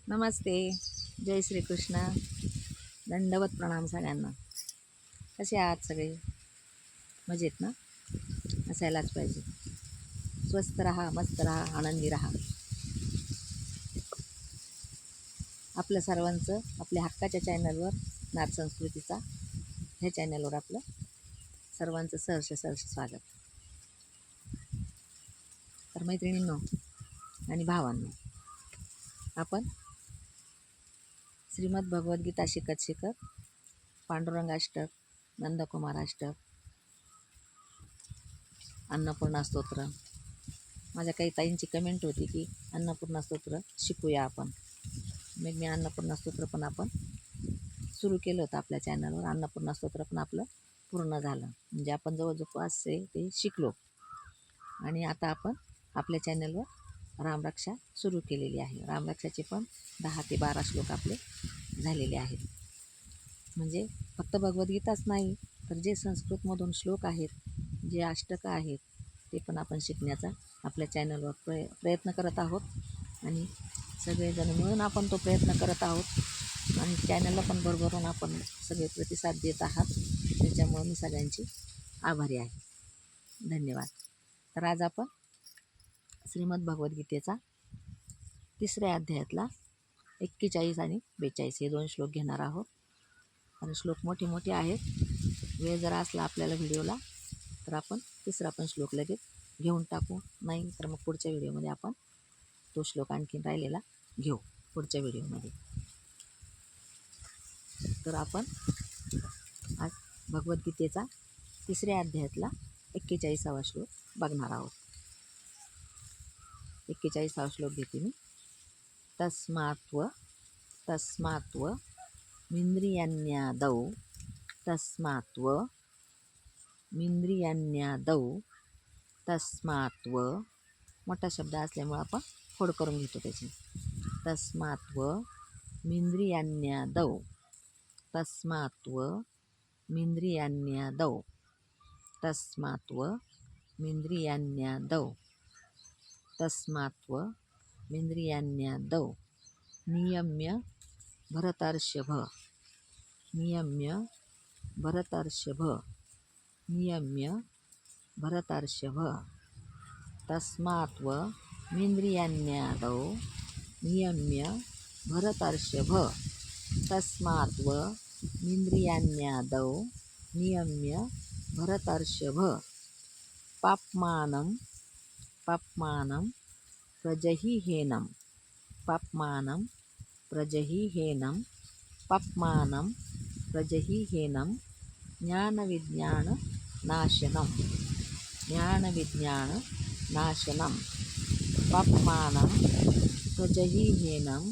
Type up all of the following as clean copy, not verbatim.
नमस्ते. जय श्रीकृष्ण. दंडवत प्रणाम सगळ्यांना. कसे आहात सगळे? मजेत ना? असायलाच पाहिजे. स्वस्त राहा, मस्त राहा, आनंदी राहा. आपलं सर्वांचं आपल्या हक्काच्या चॅनलवर नाथ संस्कृतीचा ह्या चॅनलवर आपलं सर्वांचं सहर्ष स्वागत. तर मैत्रिणींनो आणि भावांनो, आपण श्रीमद भगवद्गीता शिकत पांडुरंग अष्टक, नंदकुमार अष्टक, अन्नपूर्णा स्तोत्र, माझ्या काही ताईंची कमेंट होती की अन्नपूर्णा स्तोत्र शिकूया आपण. मग मी अन्नपूर्णा स्तोत्र पण आपण सुरू केलं होतं आपल्या चॅनलवर. अन्नपूर्णा स्तोत्र पण आपलं पूर्ण झालं, म्हणजे आपण जवळजवळ 500 ते शिकलो. आणि आता आपण आपल्या चॅनलवर रामरक्षा सुरू केलेली आहे. रामरक्षाचे पण 10 ते 12 श्लोक आपले झालेले आहेत. म्हणजे फक्त भगवद्गीताच नाही, तर जे संस्कृतमधून श्लोक आहेत, जे अष्टकं आहेत, ते पण आपण शिकण्याचा आपल्या चॅनलवर प्रयत्न करत आहोत. आणि सगळेजण मिळून आपण तो प्रयत्न करत आहोत. आणि चॅनलला पण भरभरून आपण सगळे प्रतिसाद देत आहात. त्याच्यामुळे मी सगळ्यांची आभारी आहे. धन्यवाद. तर आज आपण श्रीमद भगवद्गीतेचा 3ऱ्या अध्यायातला 41 आणि 42 हे 2 श्लोक घेणार आहोत. आणि श्लोक मोठे आहेत. वेळ जर असला आपल्याला व्हिडिओला तर आपण 3रा पण श्लोक लगेच घेऊन टाकू. नाही तर मग पुढच्या व्हिडिओमध्ये आपण तो श्लोक आणखीन राहिलेला घेऊ पुढच्या व्हिडिओमध्ये. तर आपण आज भगवद्गीतेचा 3ऱ्या अध्यायातला 41वा श्लोक बघणार आहोत. 41वा श्लोक घेते मी. तस्मात्व मिंद्रियाण्यादौ तस्मात्व मोठा शब्द असल्यामुळे आपण फोड करून घेतो त्याची. तस्मात्व मिंद्रियाण्यादौ नियम्य भरतर्षभ तस्मात्व मिंद्रियाण्यादौ नियम्य भरतर्षभ पाप्मानं प्रजहिहेनं ज्ञानविज्ञाननाशनं पाप्मानं प्रजहिहेनं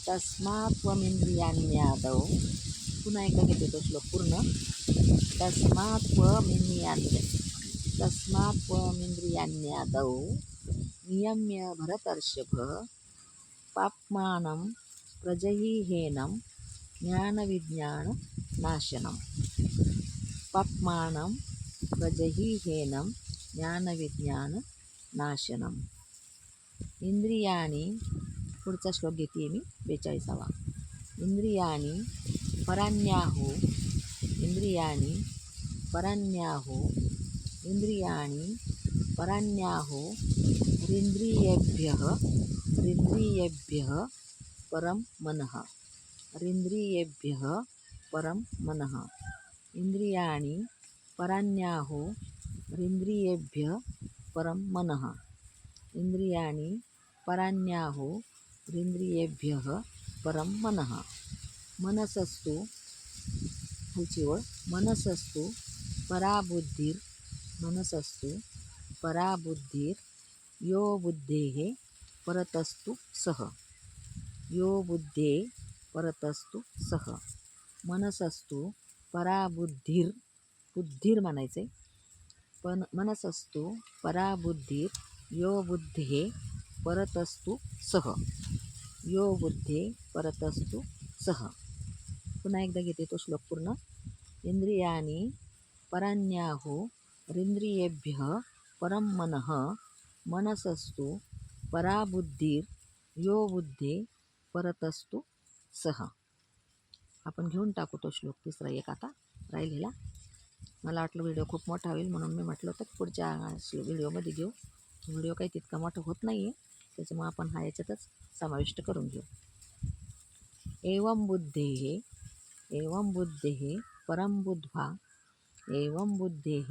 तस्मात्त्वमिन्द्रियाण्यादौ. पुन्हा एकदा घेते तो श्लोक पूर्ण. तस्मात्त्वमिन्द्रियाण्यादौ नियम्य भरतर्षभ पाप्मानं प्रजहिहेनं ज्ञानविज्ञाननाशनं. इंद्रियाणी. पुढचा श्लोक घेते मी 42वा. इंद्रियाणी पराण्याहु रिन्द्रियेभ्यः परं मनः. इंद्रियाणि पराण्याहु रिन्द्रियेभ्यः परं मनः. मनसस्तु खालची ओळ. मनसस्तु पराबुद्धिर यो बुद्धेः परतस्तु सः. मनसस्तु पराबुद्धिर, बुद्धिर म्हणायचे. पण मनसस्तु पराबुद्धिर यो बुद्धेः परतस्तु सः. पुन्हा एकदा घेते तो श्लोक पूर्ण. इंद्रियाणि पराण्याहु रिन्द्रियेभ्यः परं मनः. मनसस्तु पराबुद्धीर यो बुद्धे परतस्तु सह. आपण घेऊन टाकू तो श्लोक तिसरा एक आता राहिलेला. मला वाटलं व्हिडिओ खूप मोठा होईल म्हणून मी म्हटलं होतं पुढच्या व्हिडिओमध्ये घेऊ. व्हिडिओ काही तितका मोठा होत नाही आहे, त्याच्यामुळे आपण हा याच्यातच समाविष्ट करून घेऊ. एवं बुद्धेः परं बुद्ध्वा एवं बुद्धेः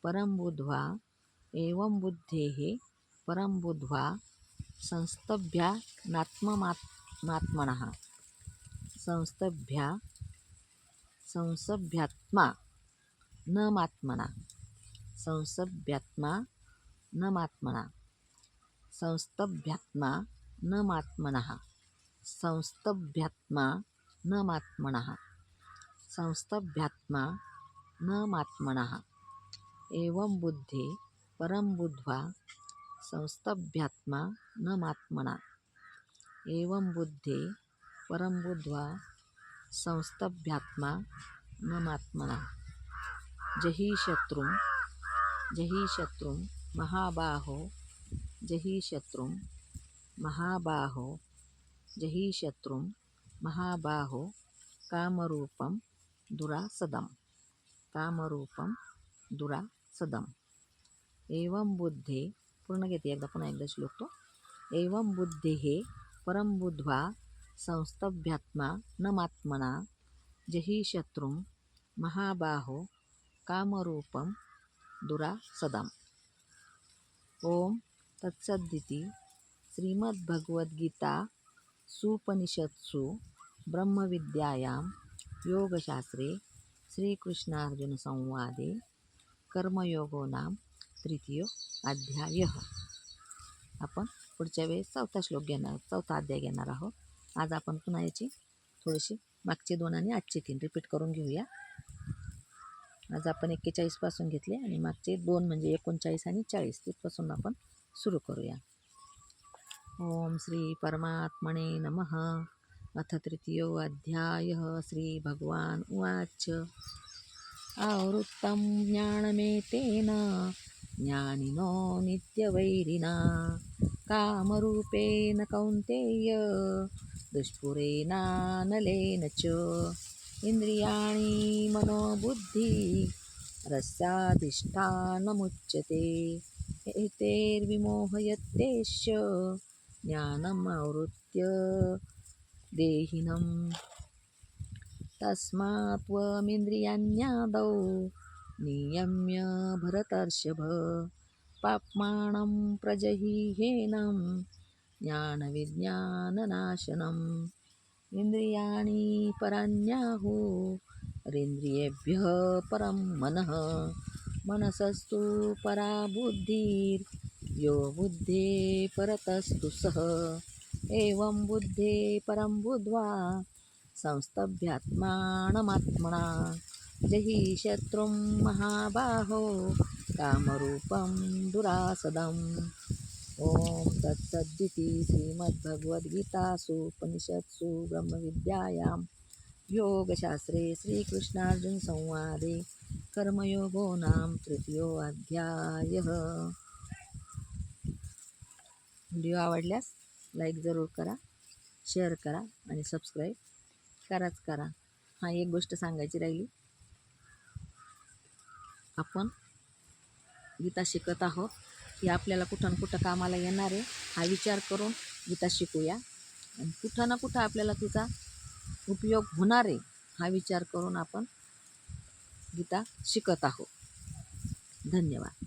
परं बुद्ध्वा एवं बुद्धेः परं बुद्ध्वा संस्तभ्यात्मनात्मनः संसभ्यात्मा न मात्मना संसभ्यात्मा न मात्मना संस्तभ्यात्मा न मात्मनः संस्तभ्यात्मा न मात्मनः संस्तभ्यात्मा न मात्मनः एवं बुद्धे परं बुद्ध्वा संस्तभ्यात्मा न मात्मना एवं बुद्धे परं बुद्ध्वा संस्तभ्यात्मा न मात्मना. जहि शत्रुं महाबाहो जहि शत्रुं महाबाहो कामरूपं दुरासदम्. एवं बुद्धे पूर्ण घेते पुन्हा एकदा श्लोक तो. एवं बुद्धेः परं बुद्ध्वा संस्तभ्यात्मा न मात्मना जहि शत्रुं महाबाहो कामरूपं दुरासदम्. ओम तत्सदिति श्रीमद्भगवद्गीता सुपनिषत्सु ब्रह्मविद्यायां योगशास्त्रे श्रीकृष्णार्जुन संवादे कर्मयोगो नाम तृतीय अध्यायः. आपण पुढच्या वेळेस चौथा अध्याय घेणार आहोत. आज आपण पुन्हा याची थोडीशी मागचे 2 आणि आजचे 3 रिपीट करून घेऊया. आज आपण 41 पासून घेतले आणि मागचे 2 म्हणजे 39 आणि 40 तिथपासून आपण सुरू करूया. ओम श्री परमात्मने नमः. अथ तृतीयो अध्यायः. श्री भगवान उवाच. आवृत्तं ज्ञानमेतेन ज्ञानिनो नित्यवैरिणा कामरूपेण कौन्तेय दुष्पुरेणानलेन च इंद्रियाणि मनोबुद्धि रस्याधिष्ठानमुच्यते. एतैर्विमोहयत्येष ज्ञानम् आवृत्य देहिनम्. तस्मात् त्वमिन्द्रियाण्यादौ नियम्य भरतर्षभ पाप्मानं प्रजहिहेनं ज्ञानविज्ञाननाशनम्. इंद्रियाणि पराण्याहुरिन्द्रियेभ्यः परं मनः मनसस्तु परा बुद्धिर् यो बुद्धे परतस्तु सः. एवं बुद्धे परं बुद्ध्वा संस्तभ्यात्मानमात्मना जहि शत्रुं महाबाहो कामरूपं दुरासदम्. ओम तत्सदिति श्रीमद्भगवद्गीतासु उपनिषत्सु ब्रह्मविद्यायां योगशास्त्रे श्रीकृष्णार्जुन संवादे कर्मयोगो नाम तृतीयो अध्यायः. व्हिडिओ आवडल्यास लाईक जरूर करा, शेअर करा आणि सबस्क्राईब करा. हा एक गोष्ट सांगायची राहिली. आपण गीता शिकत आहोत की आपल्याला कुठं कुठं कामाला येणार आहे हा विचार करून गीता शिकूया आणि कुठं ना कुठं आपल्याला तिचा उपयोग होणार आहे हा विचार करून आपण गीता शिकत आहोत. धन्यवाद.